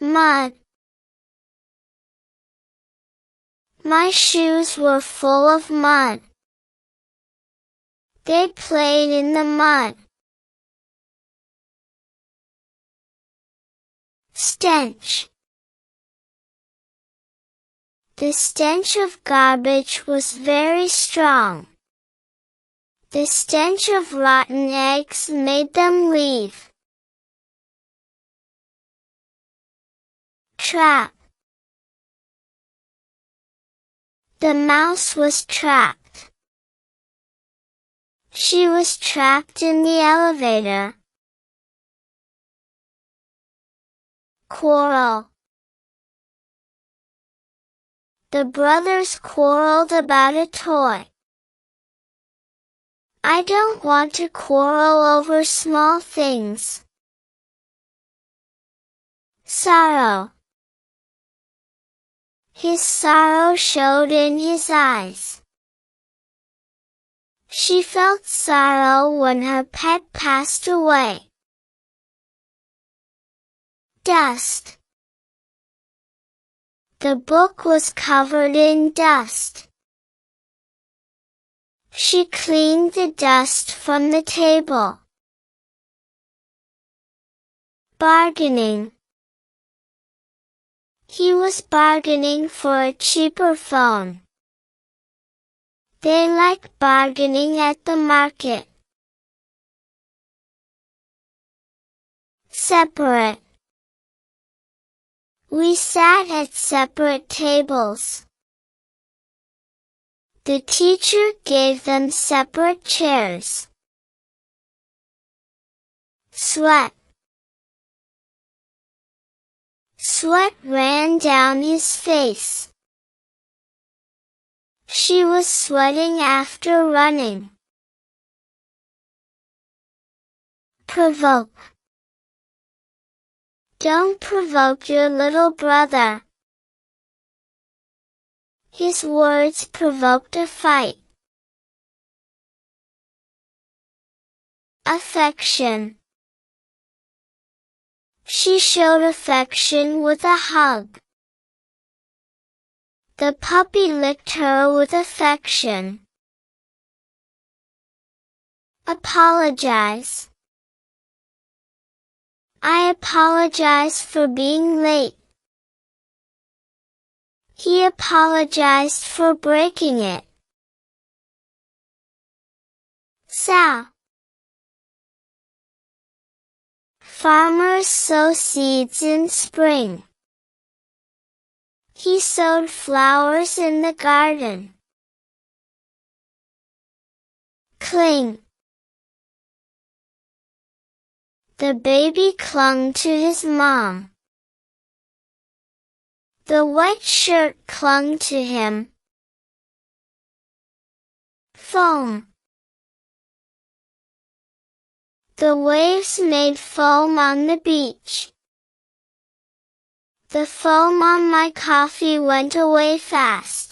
Mud. My shoes were full of mud. They played in the mud. Stench. The stench of garbage was very strong. The stench of rotten eggs made them leave. Trap. The mouse was trapped. She was trapped in the elevator. Quarrel. The brothers quarreled about a toy. I don't want to quarrel over small things. Sorrow. His sorrow showed in his eyes. She felt sorrow when her pet passed away. Dust. The book was covered in dust. She cleaned the dust from the table. Bargaining. He was bargaining for a cheaper phone. They like bargaining at the market. Separate. We sat at separate tables. The teacher gave them separate chairs. Sweat. Sweat ran down his face. She was sweating after running. Provoke. Don't provoke your little brother. His words provoked a fight. Affection. She showed affection with a hug. The puppy licked her with affection. Apologize. I apologize for being late. He apologized for breaking it. Sow. Farmers sow seeds in spring. He sowed flowers in the garden. Cling. The baby clung to his mom. The white shirt clung to him. Foam. The waves made foam on the beach. The foam on my coffee went away fast.